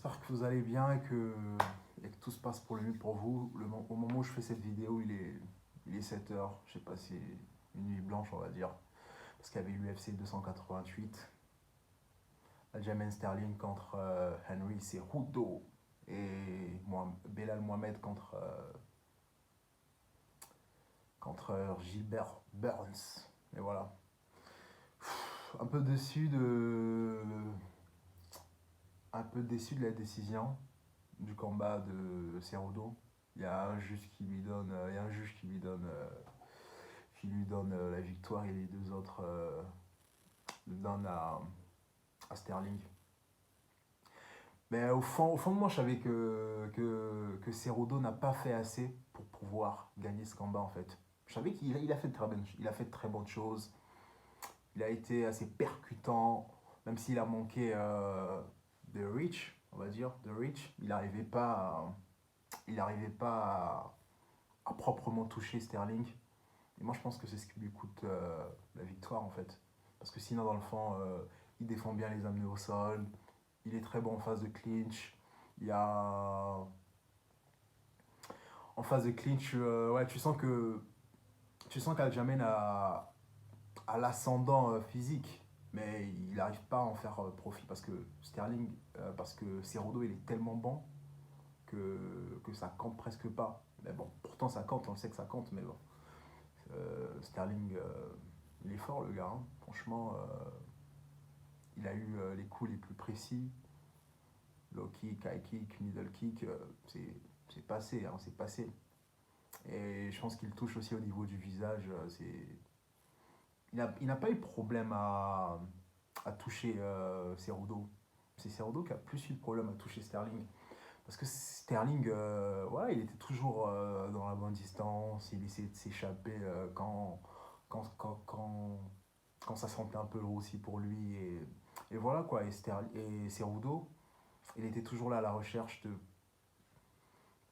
j'espère que vous allez bien et que tout se passe pour le mieux pour vous. Au moment où je fais cette vidéo, il est 7 heures. Je sais pas si une nuit blanche, on va dire. Parce qu'il y avait l'UFC 288. Aljamain Sterling contre Henry Cejudo. Et Belal Mohamed contre Gilbert Burns. Et voilà. Un peu déçu de la décision du combat de Cejudo. Il y a un juge qui lui donne, il y a un juge qui lui donne la victoire et les deux autres le donnent à Sterling. Mais au fond de moi, je savais que Cejudo n'a pas fait assez pour pouvoir gagner ce combat en fait. Je savais qu'il a fait il a fait de très bonnes choses. Il a été assez percutant, même s'il a manqué de reach, on va dire, de reach. Il n'arrivait pas à proprement toucher Sterling. Et moi, je pense que c'est ce qui lui coûte la victoire, en fait. Parce que sinon, dans le fond, il défend bien les amener au sol. Il est très bon en phase de clinch. Il y a... En phase de clinch, ouais, tu sens qu'Aljamain a l'ascendant physique. Mais il n'arrive pas à en faire profit. Parce que Cejudo, il est tellement bon que ça compte presque pas. Mais bon, pourtant ça compte, on le sait que ça compte, mais bon. Sterling, il est fort le gars, hein. Franchement, il a eu les coups les plus précis. Low kick, high kick, middle kick, c'est passé, hein, c'est passé. Et je pense qu'il touche aussi au niveau du visage. Il n'a pas eu de problème à toucher Cejudo. C'est Cejudo qui a plus eu de problème à toucher Sterling. Parce que Sterling, voilà, il était toujours dans la bonne distance, il essayait de s'échapper quand, quand, quand, quand ça sentait un peu lourd aussi pour lui. Et voilà quoi, et Cejudo, il était toujours là à la recherche de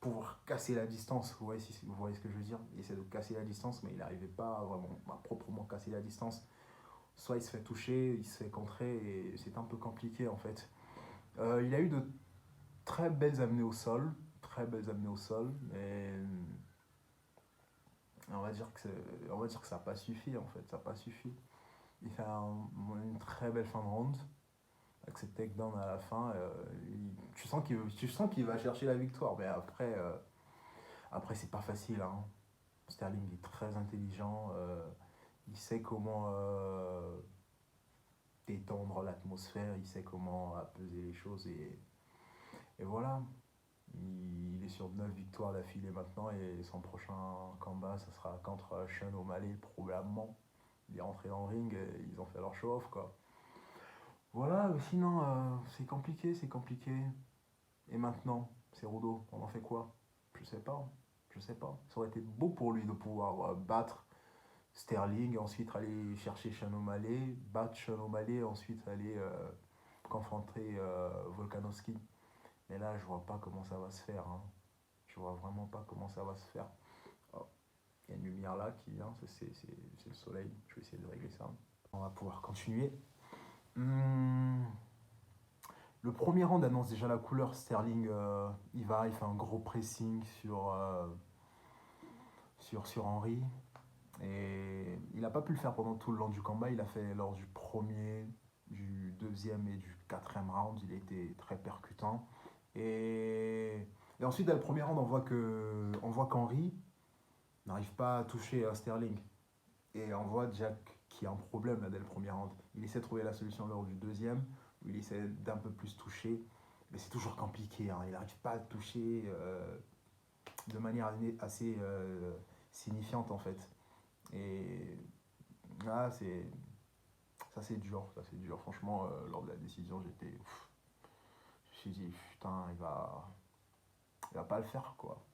pouvoir casser la distance. Vous voyez ce que je veux dire? Il essaie de casser la distance, mais il n'arrivait pas vraiment à proprement casser la distance. Soit il se fait toucher, il se fait contrer, et c'est un peu compliqué en fait. Il a eu de très belles amenées au sol, mais on va dire que ça n'a pas suffi en fait, ça n'a pas suffi. Il fait une très belle fin de round avec cette takedown à la fin. Tu sens qu'il va chercher la victoire, mais après c'est pas facile, hein. Sterling est très intelligent, il sait comment détendre l'atmosphère, il sait comment apaiser les choses et voilà. Il est sur 9 victoires d'affilée maintenant et son prochain combat, ça sera contre Sean O'Malley, probablement. Il est rentré dans le ring et ils ont fait leur show-off, quoi. Voilà, sinon, c'est compliqué, c'est compliqué. Et maintenant, c'est Rudo, on en fait quoi? Je sais pas, je sais pas. Ça aurait été beau pour lui de pouvoir battre Sterling, ensuite aller chercher Sean O'Malley, battre Sean O'Malley, ensuite aller confronter Volkanovski. Mais là, je vois pas comment ça va se faire, hein. Je vois vraiment pas comment ça va se faire. Oh, il y a une lumière là qui vient, c'est le soleil. Je vais essayer de régler ça. On va pouvoir continuer. Le premier round annonce déjà la couleur. Sterling, il fait un gros pressing sur Henry. Et il n'a pas pu le faire pendant tout le long du combat. Il a fait lors du premier, du deuxième et du quatrième round. Il a été très percutant. Et ensuite, dans le premier round, on voit qu'Henry n'arrive pas à toucher Sterling. Et on voit Jack qui a un problème là, dès le premier round. Il essaie de trouver la solution lors du deuxième, où il essaie d'un peu plus toucher. Mais c'est toujours compliqué, hein. Il n'arrive pas à toucher de manière assez signifiante en fait. Et là, c'est dur, ça c'est dur. Franchement, lors de la décision, je me suis dit, putain, il va pas le faire quoi.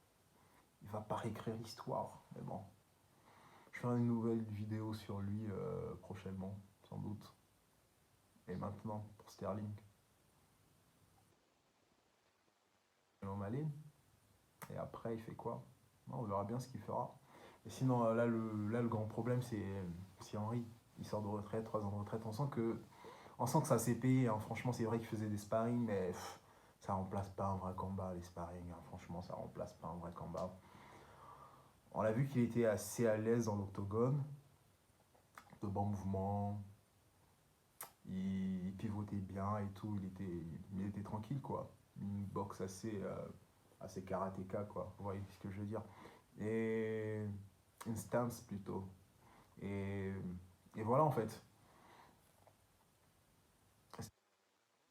Il va pas réécrire l'histoire. Mais bon, je ferai une nouvelle vidéo sur lui prochainement, sans doute. Et maintenant, pour Sterling. O'Malley. Et après, il fait quoi? Non, on verra bien ce qu'il fera. Et sinon, là, le grand problème, c'est Henry. Il sort de retraite, 3 ans de retraite. On sent que ça s'est payé, hein. Franchement, c'est vrai qu'il faisait des sparring, mais Ça remplace pas un vrai combat, les sparring, hein. Franchement, ça remplace pas un vrai combat. On a vu qu'il était assez à l'aise dans l'octogone, de bons mouvements, il pivotait bien et tout, il était tranquille, quoi. Une boxe assez karatéka, quoi. Vous voyez ce que je veux dire. Et une stance plutôt. Et, et voilà, en fait.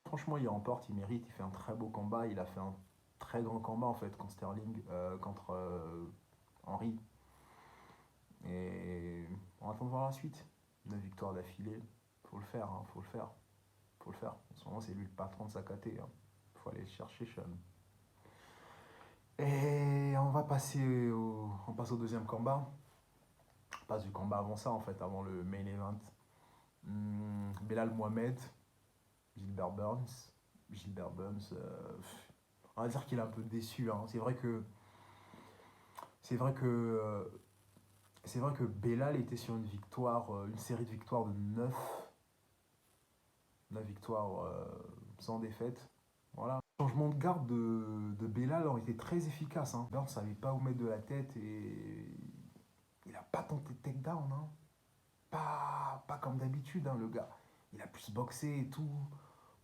Franchement, il remporte, il mérite, il fait un très beau combat. Il a fait un très grand combat, en fait, contre Sterling, contre Henry. Et on attend de voir la suite. 9 victoires d'affilée. Faut le faire, hein, faut le faire. Faut le faire. En ce moment, c'est lui le patron de sa KT. Hein. Faut aller le chercher, Sean. Et on passe au deuxième combat. On passe du combat avant ça, en fait, avant le main event. Belal Mohamed, Gilbert Burns. Gilbert Burns, on va dire qu'il est un peu déçu. Hein. C'est vrai que, euh, c'est vrai que Belal était sur une victoire, une série de victoires de 9 victoires sans défaite. Voilà. Le changement de garde de Belal aurait été très efficace. Hein. Burns ne savait pas où mettre de la tête et il n'a pas tenté de takedown. Hein. Pas comme d'habitude, hein, le gars. Il a plus boxé et tout.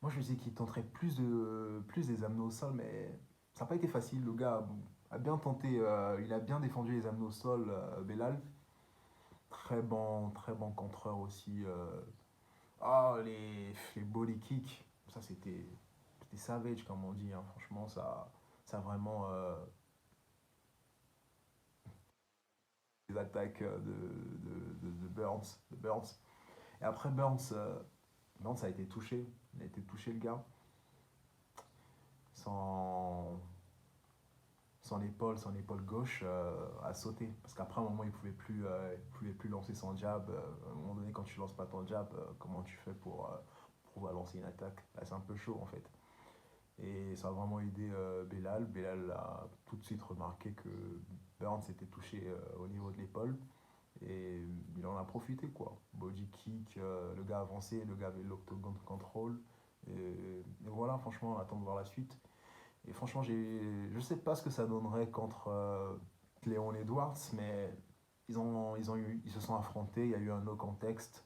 Moi, je me disais qu'il tenterait plus des abdos au sol, mais ça n'a pas été facile. Le gars a bien tenté, il a bien défendu les abdos au sol, Belal. Très bon contreur aussi. Ah, les body kicks, ça c'était savage, comme on dit. Hein. Franchement, ça a vraiment les attaques de Burns, de Burns. Et après, Burns a été touché. Il a été touché, le gars. Sans, son épaule gauche a sauté. Parce qu'après, à un moment, il pouvait plus lancer son jab. À un moment donné, quand tu lances pas ton jab, comment tu fais pour pouvoir lancer une attaque? Là, c'est un peu chaud, en fait. Et ça a vraiment aidé Belal. Belal a tout de suite remarqué que Burns s'était touché au niveau de l'épaule. Et il en a profité, quoi. Body kick, le gars avancé, le gars avait l'octogone control. Et voilà, franchement, on attend de voir la suite. Et franchement, je sais pas ce que ça donnerait contre Léon Edwards, mais ils se sont affrontés, il y a eu un no contexte.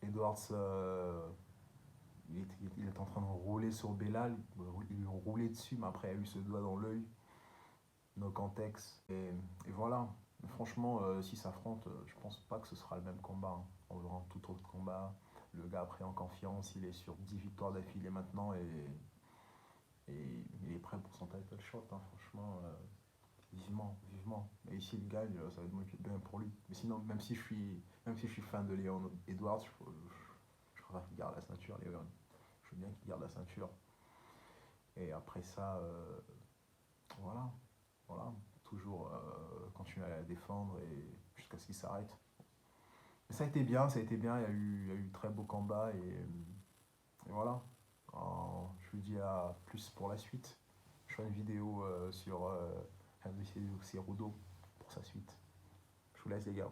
Edwards, il est en train de rouler sur Belal, il lui roulait dessus, mais après il a eu ce doigt dans l'œil, no contexte. Et voilà, franchement, s'ils s'affrontent, je pense pas que ce sera le même combat. Hein. On verra un tout autre combat. Le gars a pris en confiance, il est sur 10 victoires d'affilée maintenant et il est prêt pour son title shot. Hein. Franchement, vivement, vivement. Et s'il gagne, ça va être bien pour lui. Mais sinon, même si je suis fan de Léon Edwards, je préfère qu'il garde la ceinture, Léon. Je veux bien qu'il garde la ceinture. Et après ça, voilà, voilà. Toujours continuer à la défendre et jusqu'à ce qu'il s'arrête. Mais ça a été bien, ça a été bien. Il y a eu très beaux combats et voilà. Je vous dis à plus pour la suite. Je ferai une vidéo sur Henry Cerudo pour sa suite. Je vous laisse les gars.